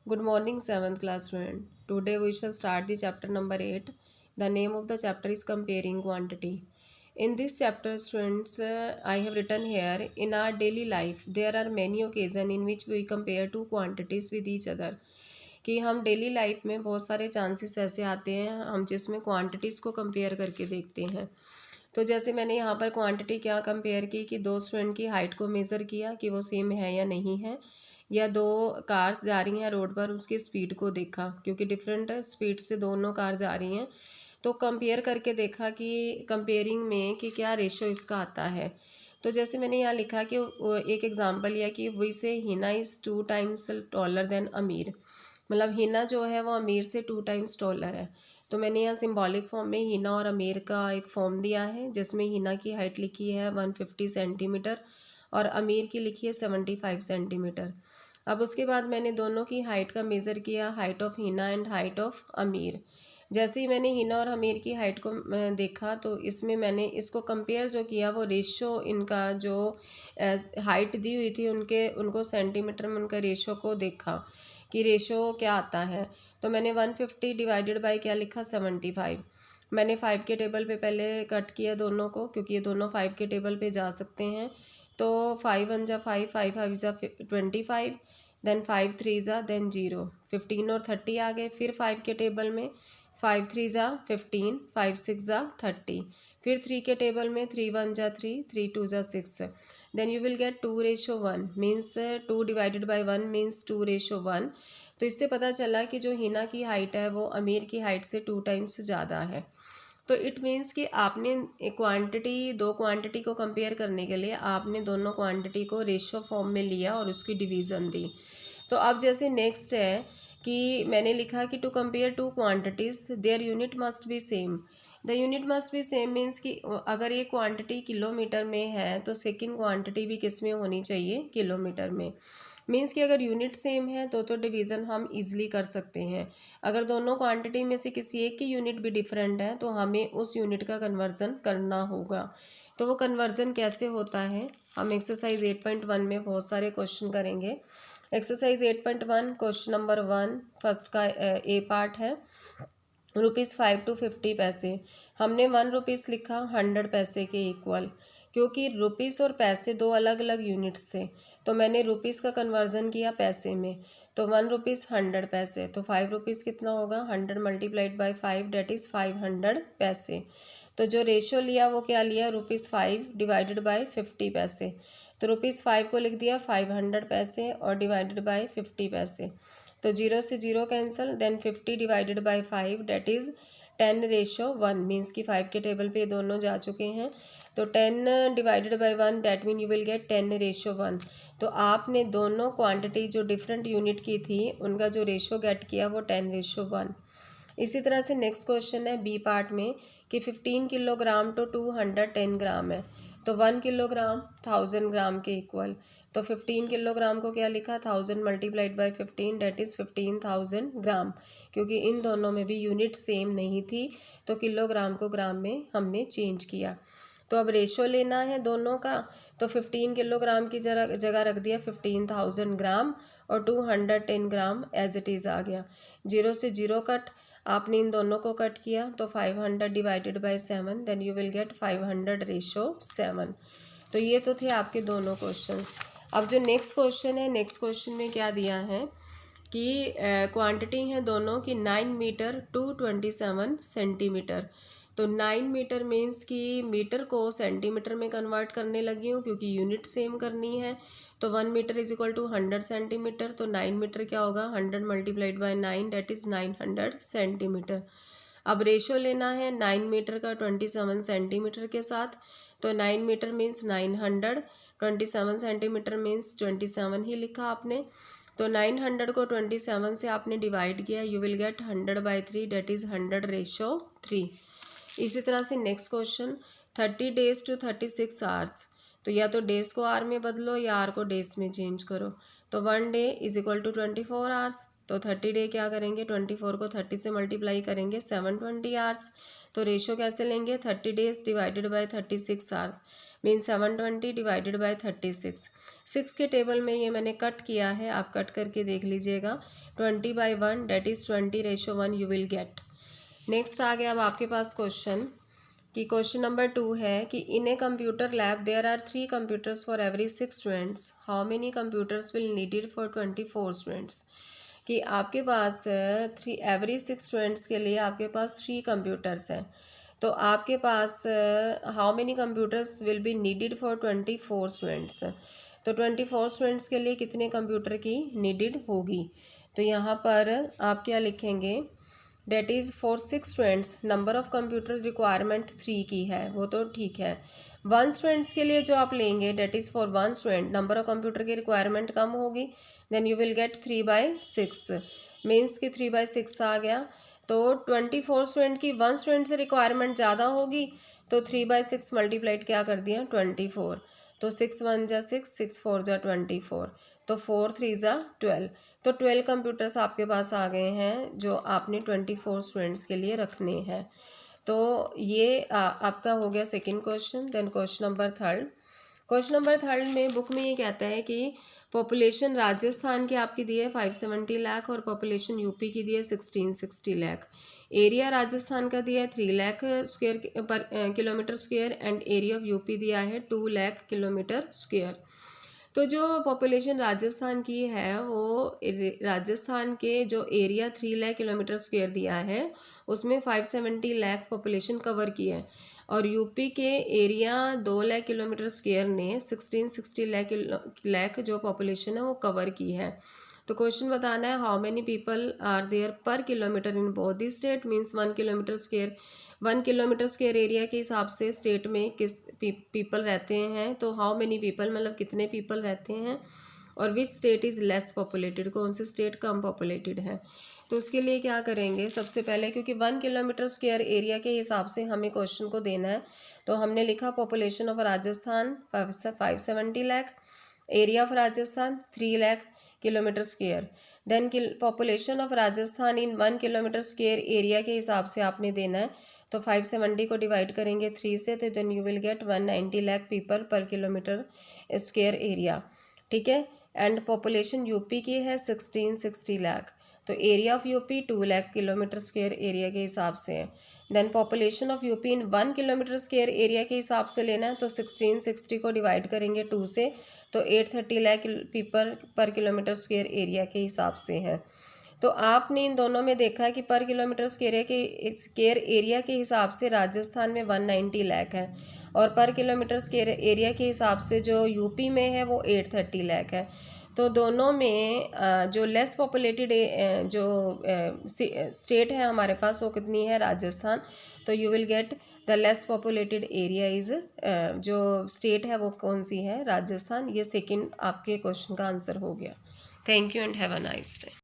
Good morning, 7th class student. Today we shall start the chapter number 8. The name of the chapter is Comparing Quantity. In this chapter, students, I have written here, in our daily life, there are many occasions in which we compare two quantities with each other. कि हम daily life में बहुत सारे chances ऐसे आते हैं हम जिसमें क्वांटिटीज़ को कंपेयर करके देखते हैं। तो जैसे मैंने यहाँ पर क्वांटिटी क्या कंपेयर की कि दो स्टूडेंट की हाइट को मेज़र किया कि वो सेम है या नहीं है, या दो कार्स जा रही हैं रोड पर उसकी स्पीड को देखा क्योंकि डिफरेंट स्पीड से दोनों कार जा रही हैं, तो कंपेयर करके देखा कि कंपेयरिंग में कि क्या रेशो इसका आता है। तो जैसे मैंने यहाँ लिखा कि एक एग्जांपल लिया कि वी से Hina is 2 times taller than अमीर, मतलब हिना जो है वो अमीर से 2 टाइम्स टॉलर है। तो मैंने यहाँ सिंबॉलिक फॉर्म में हिना और अमीर का एक फॉर्म दिया है जिसमें हिना की हाइट लिखी है 150 सेंटीमीटर और अमीर की लिखी है 75 सेंटीमीटर। अब उसके बाद मैंने दोनों की हाइट का मेज़र किया, height of Hina and height of अमीर। जैसे ही मैंने हिना और अमीर की हाइट को देखा तो इसमें मैंने इसको कंपेयर जो किया वो रेशो इनका जो हाइट दी हुई थी उनको सेंटीमीटर में उनका रेशो को देखा कि रेशो क्या आता है। तो मैंने 150 डिवाइडेड बाय क्या लिखा 75। मैंने 5 के टेबल पे पहले कट किया दोनों को क्योंकि ये दोनों 5 के टेबल पे जा सकते हैं। तो 5 1 जा 5, 5 5 जा 25, देन 5 3 जा देन 0, 15 और 30 आ गए। फिर 5 के टेबल में 5 3 जा 15, 5 6 जा 30। फिर 3 के टेबल में 3 1 जा 3, 3 2 जा 6। Then you will get 2:1 means 2 divided by 1 means 2:1। तो इससे पता चला कि जो हिना की हाइट है वो अमीर की हाइट से 2 टाइम्स ज़्यादा है। तो इट मीन्स कि आपने दो क्वांटिटी को कंपेयर करने के लिए आपने दोनों क्वांटिटी को रेशो फॉर्म में लिया और उसकी डिवीज़न दी। तो अब जैसे नेक्स्ट है कि मैंने लिखा कि to compare two quantities their unit must be same. The unit must be same means कि अगर ये क्वांटिटी किलोमीटर में है तो सेकंड क्वांटिटी भी किस में होनी चाहिए, किलोमीटर में। मीन्स कि अगर यूनिट सेम है तो डिवीज़न हम इजीली कर सकते हैं। अगर दोनों क्वांटिटी में से किसी एक की यूनिट भी डिफरेंट है तो हमें उस यूनिट का कन्वर्जन करना होगा। तो वो कन्वर्जन कैसे होता है, हम एक्सरसाइज 8.1 में बहुत सारे क्वेश्चन करेंगे। एक्सरसाइज 8.1 क्वेश्चन नंबर 1 फर्स्ट का ए पार्ट है। ₹5 to 50 पैसे, हमने 1 रुपीज़ लिखा 100 पैसे के इक्वल, क्योंकि रुपीज़ और पैसे दो अलग अलग यूनिट्स थे तो मैंने रुपीज़ का कन्वर्जन किया पैसे में। तो 1 रुपीज़ 100 पैसे, तो 5 रुपीज़ कितना होगा 100 मल्टीप्लाइड बाय 5 डेट इज़ 500 पैसे। तो जो रेशो लिया वो क्या लिया ₹5 डिवाइडेड बाय 50 पैसे। तो ₹5 को लिख दिया 500 पैसे और डिवाइडेड बाय 50 पैसे। तो 0 से 0 cancel, then 50 divided by 5 that is 10:1 means कि 5 के टेबल पे दोनों जा चुके हैं। तो 10 divided by 1 that mean you will gate 10:1। तो आपने दोनों क्वांटिटी जो डिफरेंट यूनिट की थी उनका जो रेशो गेट किया वो 10:1। इसी तरह से नेक्स्ट क्वेश्चन है बी पार्ट में कि 15 किलोग्राम टू 210 ग्राम है। तो 1 किलोग्राम 1000 ग्राम के इक्वल। तो 15 किलोग्राम को क्या लिखा 1000 मल्टीप्लाइड बाय 15 डेट इज़ 15,000 ग्राम, क्योंकि इन दोनों में भी यूनिट सेम नहीं थी तो किलोग्राम को ग्राम में हमने चेंज किया। तो अब रेशो लेना है दोनों का, तो 15 किलोग्राम की जगह रख दिया 15,000 ग्राम और 210 ग्राम एज इट इज़ आ गया। 0 से 0 कट, आपने इन दोनों को कट किया तो 500 divided by 7 then you will get 500:7। तो ये तो थे आपके दोनों क्वेश्चंस। अब जो नेक्स्ट क्वेश्चन है, नेक्स्ट क्वेश्चन में क्या दिया है कि क्वांटिटी है दोनों की 9 मीटर टू 27 सेंटीमीटर। तो 9 मीटर मीन्स कि मीटर को सेंटीमीटर में कन्वर्ट करने लगी हूँ क्योंकि यूनिट सेम करनी है। तो 1 metre is equal to 100 centimetre, तो 9 मीटर क्या होगा 100 multiplied by 9 that is 900 centimetre. अब रेशो लेना है 9 मीटर का 27 सेंटीमीटर के साथ। तो 9 मीटर मीन्स 900, 27 सेंटीमीटर मीन्स 27 ही लिखा आपने। तो 900 को 27 से आपने डिवाइड किया, you will get 100/3 that is 100:3। इसी तरह से next question 30 days to 36 hours. तो या तो डेज को आर में बदलो या आर को डेज में चेंज करो। तो 1 day is equal to 24 hours. तो 30 डे क्या करेंगे 24 को 30 से मल्टीप्लाई करेंगे 720 आवर्स। तो रेशो कैसे लेंगे 30 days divided by 36 hours. Means 720 divided by 36। 6 के टेबल में ये मैंने कट किया है, आप कट करके देख लीजिएगा। 20/1 date is 20:1 you will get. Next आ गया अब आपके पास क्वेश्चन कि क्वेश्चन नंबर 2 है कि in a computer lab there are 3 computers for every 6 students, how many computers will needed for 24 students. कि आपके पास एवरी 6 स्टूडेंट्स के लिए आपके पास 3 कंप्यूटर्स हैं, तो आपके पास how many computers will be needed for 24 students. तो 24 स्टूडेंट्स के लिए कितने कंप्यूटर की नीडेड होगी। तो यहाँ पर आप क्या लिखेंगे, date is for 6 students number of computer requirement 3 की है, वो तो ठीक है। 1 स्टूडेंट्स के लिए जो आप लेंगे that is for 1 student number of computer की रिक्वायरमेंट कम होगी, then you will get 3/6 means कि 3/6 आ गया। तो 24 स्टूडेंट की 1 स्टूडेंट से रिक्वायरमेंट ज़्यादा होगी, तो 3/6 मल्टीप्लाइड क्या कर दिया 24। तो 6 1 जा 6, 6 4 जा 24, तो 4 3 जा 12। तो 12 कंप्यूटर्स आपके पास आ गए हैं जो आपने 24 स्टूडेंट्स के लिए रखने हैं। तो ये आपका हो गया second question. Then question number third. Question number third में बुक में ये कहता है कि पॉपुलेशन राजस्थान की आपकी दी है 570 लाख और पॉपुलेशन यूपी की दी है 1660 लाख। एरिया राजस्थान का दिया है 3 लाख स्क्वायर पर kilometre square and area of UP दिया है 2 लाख किलोमीटर स्क्वायर। तो जो पॉपुलेशन राजस्थान की है वो राजस्थान के जो एरिया 3 लाख किलोमीटर स्क्वायर दिया है उसमें 570 लाख पॉपुलेशन कवर की है, और यूपी के एरिया 2 लाख किलोमीटर स्क्वायर ने 1660 लाख जो पॉपुलेशन है वो कवर की है। तो क्वेश्चन बताना है how many people are there per kilometre in both the state, means 1 kilometre square 1 kilometre square area के हिसाब से स्टेट में किस पीपल रहते हैं। तो हाउ मेनी पीपल मतलब कितने पीपल रहते हैं, और which state is less populated, कौन से स्टेट कम पॉपुलेटेड है। तो उसके लिए क्या करेंगे, सबसे पहले क्योंकि 1 किलोमीटर स्क्वायर एरिया के हिसाब से हमें क्वेश्चन को देना है, तो हमने लिखा population of Rajasthan 570 lakh, area of Rajasthan 3 lakh kilometre square. Then population of Rajasthan in 1 kilometre square area के हिसाब से आपने देना है, तो 570 को डिवाइड करेंगे 3 से, तो then you will get 190 lakh people per kilometre square area, ठीक है। एंड पॉपुलेशन यूपी की है 1660 लाख, तो area of UP 2 lakh kilometre square area के हिसाब से है। Then population of UP in 1 kilometre square area के हिसाब से लेना है, तो 1660 को डिवाइड करेंगे 2 से, तो 830 lakh people per kilometre square area के हिसाब से है। तो आपने इन दोनों में देखा है कि पर किलोमीटर स्क्वायर एरिया के हिसाब से राजस्थान में 190 लाख है, और पर किलोमीटर स्क्वायर एरिया के हिसाब से जो यूपी में है वो 830 लाख है। तो दोनों में जो लेस पॉपुलेटेड जो स्टेट है हमारे पास वो कितनी है, राजस्थान। तो you will get the less populated area is जो स्टेट है वो कौन सी है, राजस्थान। ये सेकंड आपके क्वेश्चन का आंसर हो गया। Thank you and have a nice day.